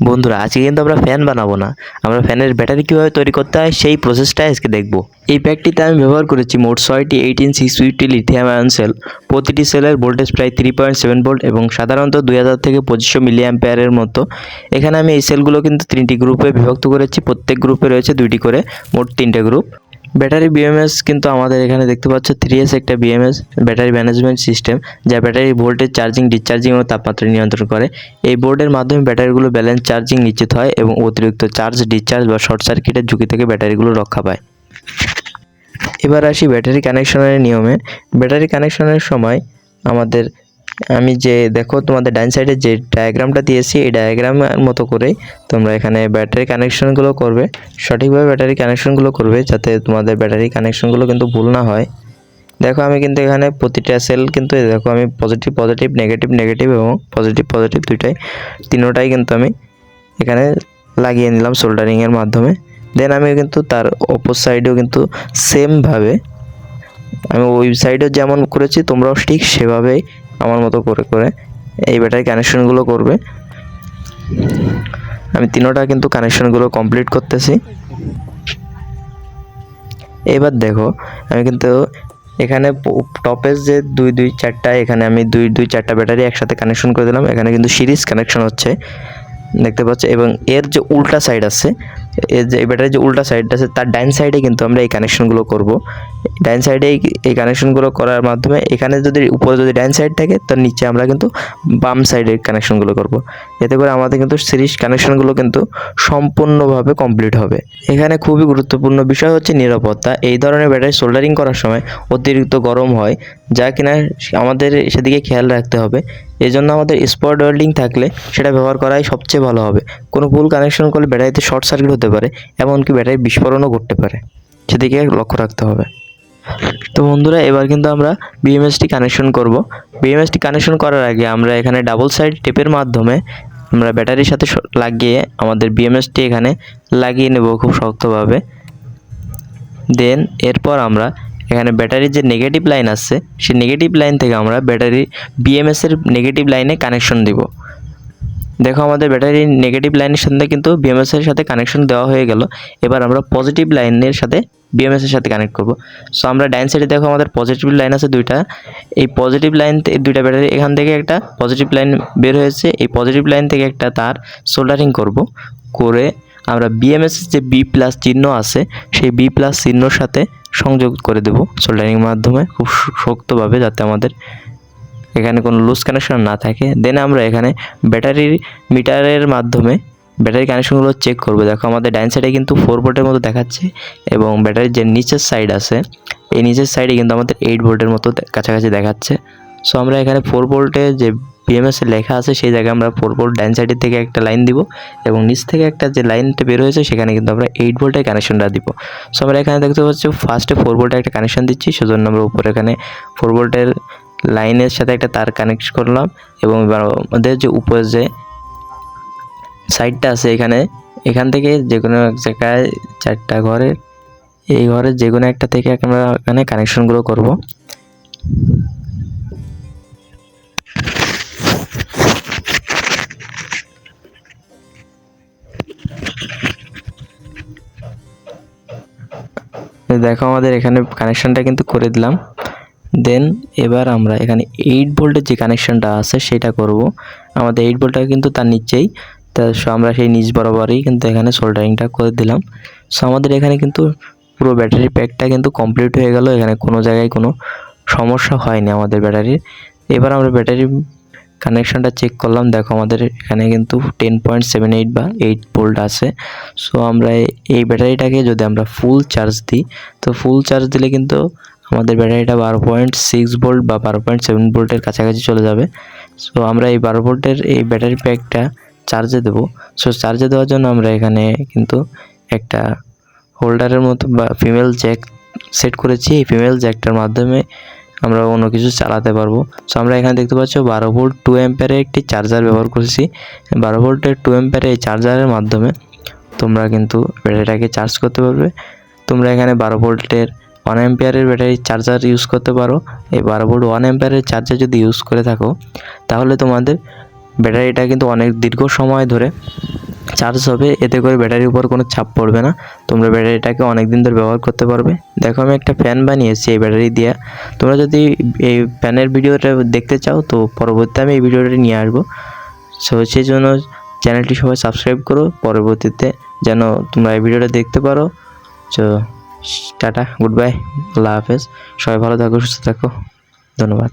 বন্ধুরা আজকে কিন্তু আমরা ফ্যান বানাবো না, আমরা ফ্যানের ব্যাটারি কীভাবে তৈরি করতে হয় সেই প্রসেসটা আজকে দেখব। এই প্যাকটিতে আমি ব্যবহার করেছি মোট 6টি 18650 লিথিয়াম আয়ন সেল। প্রতিটি সেলের ভোল্টেজ প্রায় 3.7 ভোল্ট এবং সাধারণত 2000 থেকে 2500 মিলি অ্যাম্পিয়ারের মতো। এখানে আমি এই সেলগুলো কিন্তু 3টি গ্রুপে বিভক্ত করেছি, প্রত্যেক গ্রুপে রয়েছে 2টি করে, মোট 3টে গ্রুপ। ব্যাটারি বিএমএস কিন্তু আমাদের এখানে দেখতে পাচ্ছ 3S একটা বিএমএস ব্যাটারি ম্যানেজমেন্ট সিস্টেম, যা ব্যাটারি ভোল্টেজ, চার্জিং, ডিসচার্জিং ও তাপমাত্রা নিয়ন্ত্রণ করে। এই বোর্ডের মাধ্যমে ব্যাটারিগুলো ব্যালেন্স চার্জিং নিশ্চিত হয় এবং অতিরিক্ত চার্জ, ডিসচার্জ বা শর্ট সার্কিটের ঝুঁকি থেকে ব্যাটারিগুলো রক্ষা পায়। এবার আসি ব্যাটারি কানেকশনের নিয়মে। ব্যাটারি কানেকশনের সময় আমি যে দেখো তোমাদের ডান সাইডে যে ডায়াগ্রামটা দিয়েছি, এই ডায়াগ্রামের মতো করেই তোমরা এখানে ব্যাটারি কানেকশনগুলো করবে, সঠিকভাবে ব্যাটারি কানেকশনগুলো করবে যাতে তোমাদের ব্যাটারি কানেকশনগুলো কিন্তু ভুল না হয়। দেখো আমি কিন্তু এখানে প্রতিটা সেল কিন্তু দেখো আমি পজিটিভ পজিটিভ, নেগেটিভ নেগেটিভ এবং পজিটিভ পজিটিভ তিনোটাই কিন্তু আমি এখানে লাগিয়ে নিলাম সোল্ডারিংয়ের মাধ্যমে। দেন আমি কিন্তু তার অপর সাইডেও কিন্তু সেমভাবে আমি ওই সাইডে যেমন করেছি তোমরাও ঠিক সেভাবেই আমার মতো করে করে এই ব্যাটারি কানেকশনগুলো করবে। আমি তিনোটা কিন্তু কানেকশনগুলো কমপ্লিট করতেছি। এবার দেখো আমি কিন্তু এখানে টপের যে 2-2-4টা, এখানে আমি 2-2-4টা ব্যাটারি একসাথে কানেকশন করে দিলাম। এখানে কিন্তু সিরিজ কানেকশন হচ্ছে, দেখতে পাচ্ছ। এবং এর যে উল্টা সাইড আছে, এর যে ব্যাটারির যে উল্টা সাইড আছে তার ডাইন সাইডে কিন্তু আমরা এই কানেকশনগুলো করব। ডাইন সাইডে এই কানেকশনগুলো করার মাধ্যমে এখানে যদি উপরে যদি ডাইন সাইড থাকে তার নিচে আমরা কিন্তু বাম সাইডের কানেকশনগুলো করব। এতে করে আমাদের কিন্তু সিরিজ কানেকশনগুলো কিন্তু সম্পূর্ণভাবে কমপ্লিট হবে। এখানে খুবই গুরুত্বপূর্ণ বিষয় হচ্ছে নিরাপত্তা। এই ধরনের ব্যাটারি সোল্ডারিং করার সময় অতিরিক্ত গরম হয়, যা কিনা আমাদের সেদিকে খেয়াল রাখতে হবে। এই জন্য আমাদের স্পট ওয়েল্ডিং থাকলে সেটা ব্যবহার করাই সবচেয়ে ভালো হবে। কোনো ভুল কানেকশন করলে ব্যাটারিতে শর্ট সার্কিট হতে পারে, এমনকি ব্যাটারি বিস্ফোরণও ঘটতে পারে, সেদিকে লক্ষ্য রাখতে হবে। তো বন্ধুরা এবার কিন্তু আমরা বিএমএসটি কানেকশন করব। বিএমএসটি কানেকশন করার আগে আমরা এখানে ডাবল সাইড টেপের মাধ্যমে আমরা ব্যাটারির সাথে লাগিয়ে আমাদের বিএমএসটি এখানে লাগিয়ে নেব খুব শক্তভাবে। দেন এরপর আমরা এখানে ব্যাটারির যে নেগেটিভ লাইন আছে সেই নেগেটিভ লাইন থেকে আমরা ব্যাটারি বিএমএসের নেগেটিভ লাইনে কানেকশন দিব। দেখো আমাদের ব্যাটারির নেগেটিভ লাইনের সাথে কিন্তু বিএমএসের সাথে কানেকশন দেওয়া হয়ে গেল। এবার আমরা পজিটিভ লাইনের সাথে বিএমএসের সাথে কানেক্ট করব। সো আমরা ডাইন সাইডে দেখো আমাদের পজিটিভ লাইন আছে 2টা। এই পজিটিভ লাইন 2টা ব্যাটারি, এখান থেকে একটা পজিটিভ লাইন বের হয়েছে। এই পজিটিভ লাইন থেকে একটা তার সোল্ডারিং করব, করে আমরা বিএমএসের যে বি প্লাস চিহ্ন আছে সেই বি প্লাস চিহ্নর সাথে সংযোগ করে দেব সোল্ডারিং মাধ্যমে খুব শক্তভাবে, যাতে আমাদের এখানে কোনো লুজ কানেকশন না থাকে। দেন আমরা এখানে ব্যাটারির মিটারের মাধ্যমে ব্যাটারি কানেকশনগুলো চেক করব। দেখো আমাদের ডাইন সাইডে কিন্তু 4 ভোল্টের মতো দেখাচ্ছে এবং ব্যাটারির যে নিচের সাইড আছে এই নিচের সাইডে কিন্তু আমাদের 8 ভোল্টের মতো কাছাকাছি দেখাচ্ছে। সো আমরা এখানে 4 ভোল্টে যে বিএমএস লেখা আছে সেই জায়গায় আমরা 4 ভোল্ট ডাইন সাইডের থেকে একটা লাইন দিব এবং নিচ থেকে একটা যে লাইনটা বের হয়েছে সেখানে কিন্তু আমরা 8 ভোল্টের কানেকশনটা দিব। সো আমরা এখানে দেখতে পাচ্ছি ফার্স্টে 4 ভোল্টের একটা কানেকশন দিচ্ছি, সেজন্য আমরা উপরে এখানে 4 ভোল্টের লাইনের সাথে একটা তার কানেক্ট করলাম এবং আমাদের যে উপরে যে সাইডটা আছে এখান থেকে যে কোনো এক জায়গায় 4টা ঘরের এই ঘরের যে কোনো একটা থেকে আমরা এখানে কানেকশনগুলো করব। দেখো আমাদের এখানে কানেকশনটা কিন্তু করে দিলাম। দেন এবার আমরা এখানে 8 ভোল্টের যে কানেকশনটা আছে সেটা করব। আমাদের 8 ভোল্টটা কিন্তু তার নিচেই, তা আমরা সেই নিচ বরাবরই কিন্তু এখানে সোল্ডারিংটা করে দিলাম। সো আমাদের এখানে কিন্তু পুরো ব্যাটারি প্যাকটা কিন্তু কমপ্লিট হয়ে গেল, এখানে কোনো জায়গায় কোনো সমস্যা হয়নি আমাদের ব্যাটারির। এবার আমরা ব্যাটারি কানেকশনটা চেক করলাম। দেখো আমাদের এখানে কিন্তু 10.78 বা 8 ভোল্ট আছে। সো আমরা এই ব্যাটারিটাকে যদি আমরা ফুল চার্জ দিই, তো ফুল চার্জ দিলে কিন্তু আমাদের ব্যাটারিটা 12.6 ভোল্ট বা 12.7 ভোল্টের কাছাকাছি চলে যাবে। সো আমরা এই 12 ভোল্টের এই ব্যাটারি প্যাকটা চার্জে দেবো। সো চার্জে দেওয়ার জন্য আমরা এখানে কিন্তু একটা হোল্ডারের মতো বা ফিমেল জ্যাক সেট করেছি। এই ফিমেল জ্যাকটার মাধ্যমে আমরা অন্য কিছু চালাতে পারবো। সো আমরা এখানে দেখতে পাচ্ছ 12 ভোল্ট 2 অ্যাম্পিয়ারের একটি চার্জার ব্যবহার করেছি। 12 ভোল্টের 2 অ্যাম্পিয়ারের এই চার্জারের মাধ্যমে তোমরা কিন্তু ব্যাটারিটাকে চার্জ করতে পারবে। তোমরা এখানে 12 ভোল্টের 1 অ্যাম্পিয়ারের ব্যাটারি চার্জার ইউজ করতে পারো। এই 12 ভোল্ট 1 অ্যাম্পিয়ারের চার্জার যদি ইউজ করে থাকো তাহলে তোমাদের ব্যাটারিটা কিন্তু অনেক দীর্ঘ সময় ধরে চার্জ হবে, এতে করে ব্যাটারির উপর কোনো চাপ পড়বে না, তোমরা ব্যাটারিটাকে অনেক দিন ধরে ব্যবহার করতে পারবে। দেখো আমি একটা ফ্যান বানিয়েছি এই ব্যাটারি দিয়ে। তোমরা যদি এই ফ্যানের ভিডিওটা দেখতে চাও তো পরবর্তীতে আমি এই ভিডিওটা নিয়ে আসবো। সো সেই জন্য চ্যানেলটি সবাই সাবস্ক্রাইব করো পরবর্তীতে যেন তোমরা এই ভিডিওটা দেখতে পারো। তো টাটা, গুড বাই, আল্লাহ হাফেজ, সবাই ভালো থাকো, সুস্থ থাকো, ধন্যবাদ।